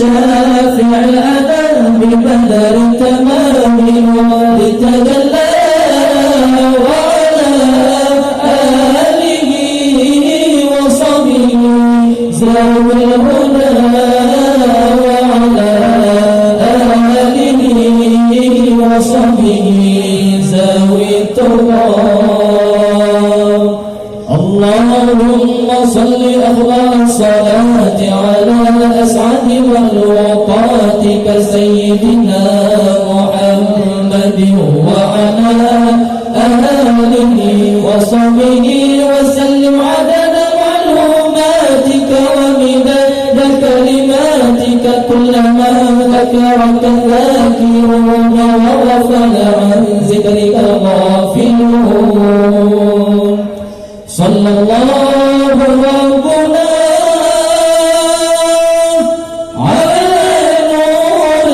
شافع الأنام بدر تمام لتجلى وعلى آله وصحبه ذوي الهدى وعلى آله وصحبه ذوي التقى. اللهم صل أفضل الصلاة على أسعد مخلوقاتك سيدنا محمد وعلى آله وصحبه وسلم عدد معلوماتك ومداد كلماتك كلما ذكرك الذاكرون وغفل عن ذكرك غافلون. صلى الله ربنا على نور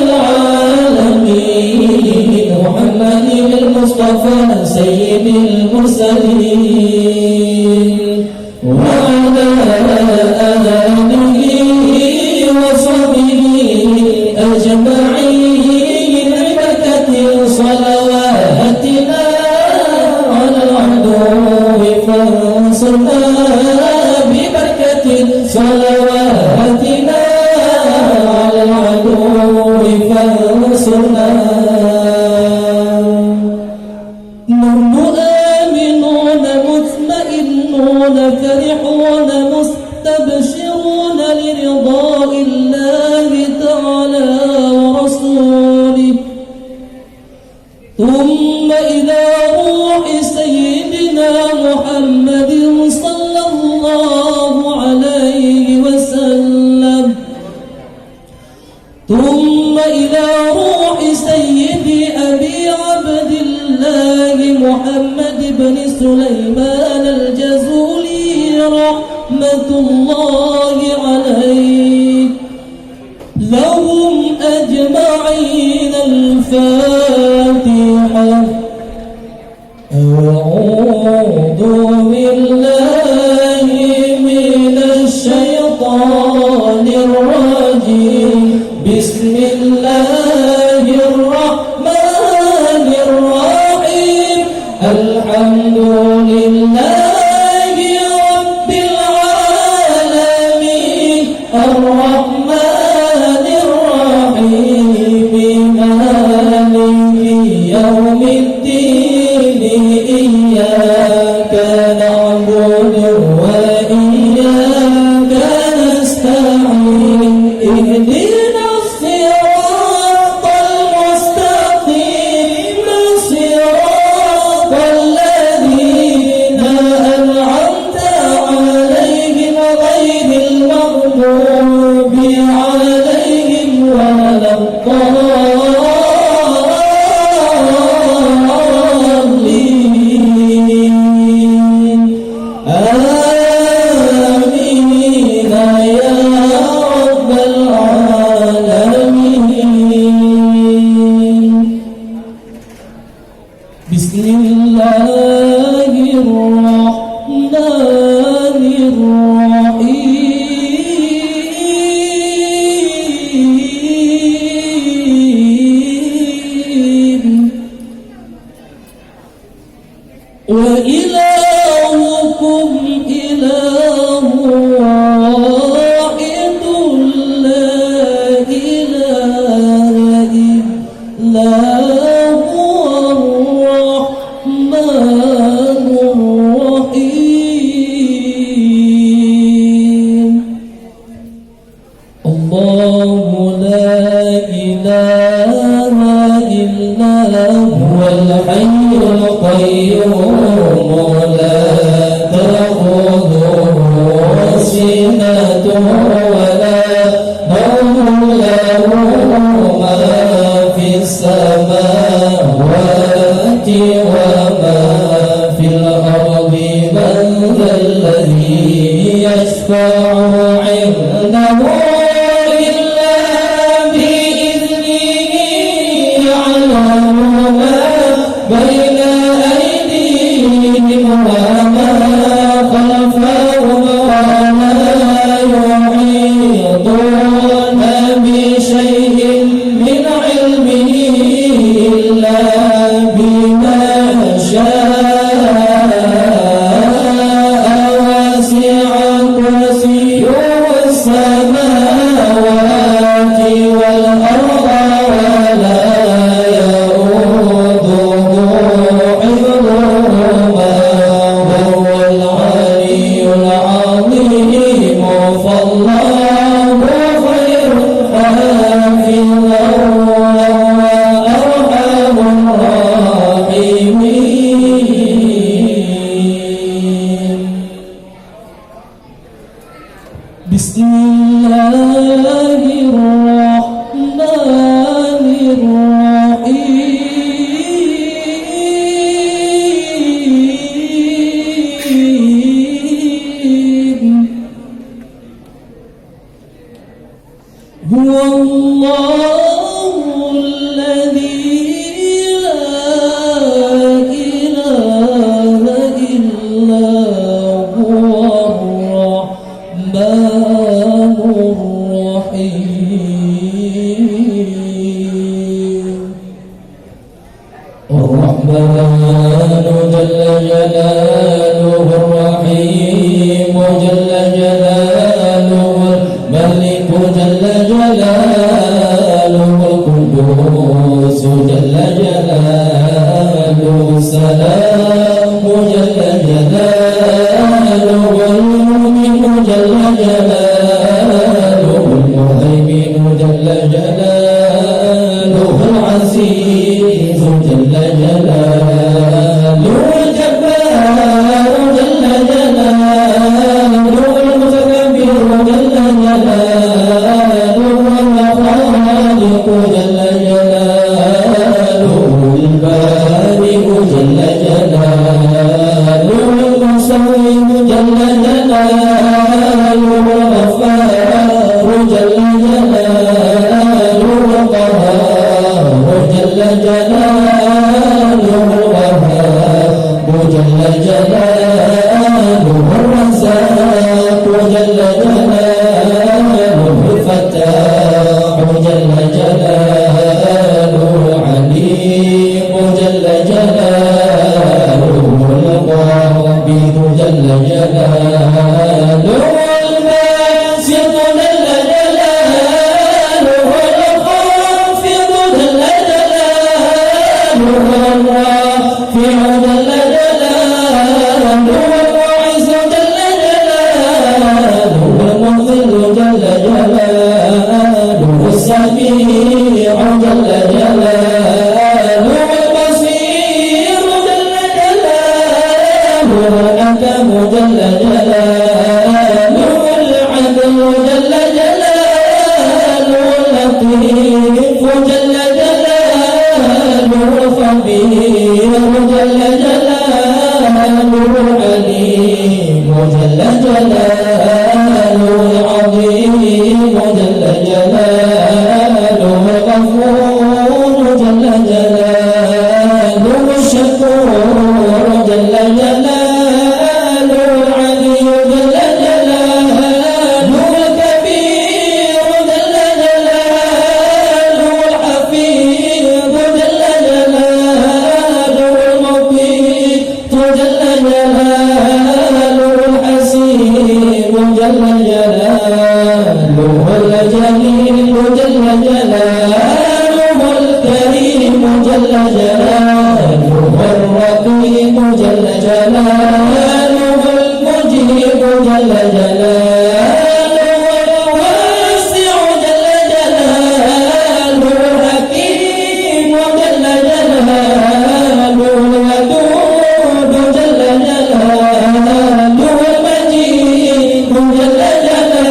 العالمين محمد المصطفى سيد المرسلين وعلى آله وصحبه أجمعين ببركة صلواتنا على العدو فانصرنا ببركة صلواتنا على العدو فانصرنا. نحن آمنون مطمئنون فرحون مستبشرون لرضاء الله تعالى ورسوله ثم إلى روح سيدنا محمد صلى الله عليه وسلم ثم إلى روح سيدي أبي عبد الله محمد بن سليمان الجزولي رحمة الله عليه لهم أجمعين. الفاتحة. أعوذ بالله من الشيطان الرجيم بسم الله الرحمن الرحيم الحمد لله رب العالمين الرحمن الرحيم مالك يوم الدين إياك نعبد وإياك نستعين اهدنا الصراط المستقيم صراط الذين أنعمت عليهم غير المغضوب عليهم ولا الضالين. آمين يا رب العالمين. بسم الله الرحمن الرحيم وإلهكم إله واحد لا إله إلا هو الرحمن الرحيم. الله لا إله إلا هو الحي القيوم لا تأخذه سنة ولا نوم له ما في السماوات وما في الأرض من ذا الذي يشفع عنده إلا بإذنه يعلم ما بين أيديهم وما خلفهم ولا يحيطون به وسع كرسيه السماوات والأرض ولا يؤوده حفظهما وهو العلي العظيم فالله خير حافظا وهو أرحم الراحمين. بسم الله الرحمن الرحيم. هو الله الذي لا إله إلا هو الرحمن الرحيم. الرحمن جل جلاله الرحيم جل جلاله الملك جل جلاله القدوس جل جلاله السلام جل جلاله المؤمن جل جلاله المهيمن جل جلاله العزيز جل جلاله الجبار جل جلاله المتكبر جل جلاله الخالق جل جلاله البارئ جل جلاله المصور جل جلاله الغفار جل جلاله القهار جل جلاله الوهاب جل جلاله الرزاق جل جلاله الفتاح جل جلاله العليم جل جلاله القابض جل جلاله الباسط جل جلاله الخافض جل جلاله الرافع جل جلاله المعز جل جلاله المذل جل جلاله السميع جل جلاله البصير جل جلاله الحكم جل جلاله العدل جل جلاله اللطيف جل جلاله الخبير جل جلاله العليم جل جلاله العظيم جل جلاله الغفور جل جلاله الشكور جل جلاله العلي جل جلاله الكبير جل جلاله الحفيظ جل جلاله المقيت جل جلاله الحسيب جل جلاله الجليل جل جلاله الكريم جل جلاله الرقيب جل جلاله المجيب جل جلاله الواسع جل جلاله الحكيم جل جلاله الودود جل جلاله المجيد جل جلاله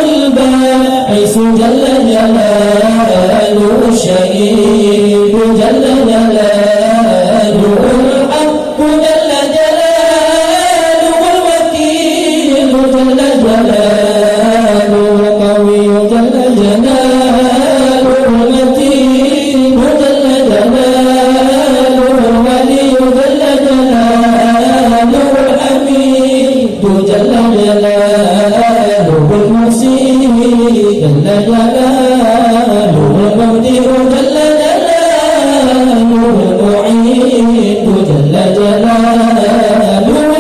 الباعث جل جلاله الشهيد جل جلاله الحق جل جلاله الوكيل جل جلاله القوي جل جلاله المتين جل جلاله الولي جل جلاله الحميد جل جلاله المحسن جل جلاله المبدئ جل جلاله المعيد جل جلاله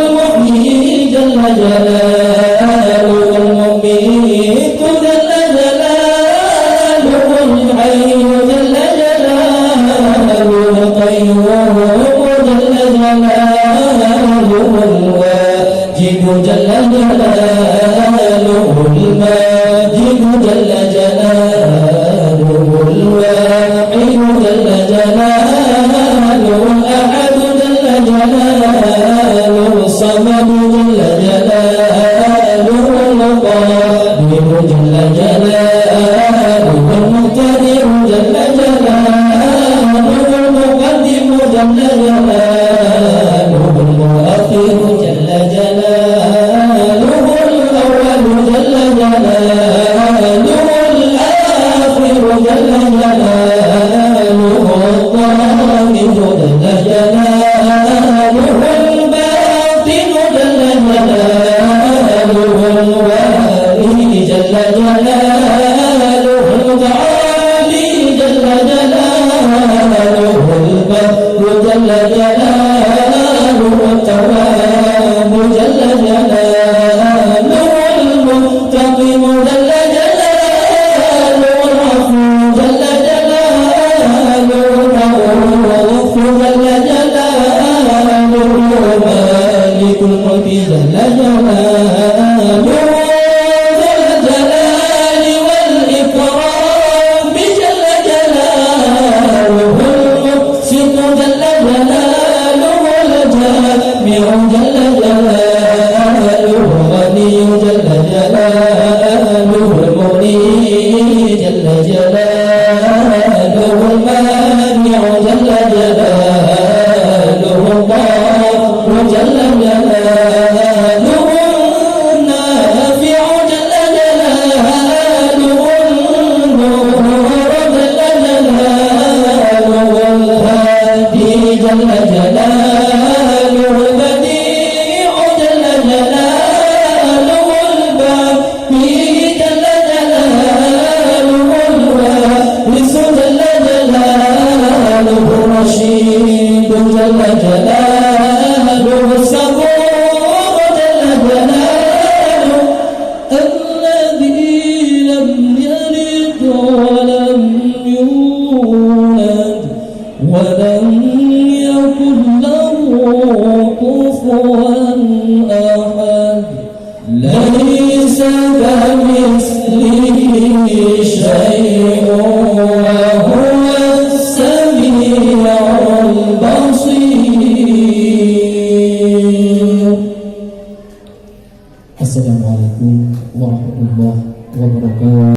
المحيي جل جلاله المميت جل جلاله الحي جل جلاله القيوم جل جلاله الواجد جل جلاله الماجد جل جلاله الواحد جل جلاله الأحد جل جلاله الصمد جل جلاله القادر جل جلاله المقتدر جل جلاله المقدم جل جلاله المؤخر جل جلاله الأول جل جلاله الآخر جل جلاله الظاهر جل جلاله الباطن جل جلاله الوالي جل جلاله العالي جل جلاله البر جل جلاله التواب جل جلاله المنتقم جل جلاله العفو جل جلاله الرؤوف جل جلاله مالك الملك جل جلاله ذو الجلال والإكرام جل جلاله المقسط جل جلاله الجامع جل جلاله الغني جل جلاله المغني جل جلاله المانع جل جلاله الله جل جلاله النافع جل جلاله النور جل جلاله الهادي جل جلاله البديع جل جلاله الباقي جل جلاله الوارث جل جلاله الرشيد جل جلاله الصبور جل جلاله الذي لم يلد ولم يولد ولم يكن له كفوا أحد ليس كمثله شيء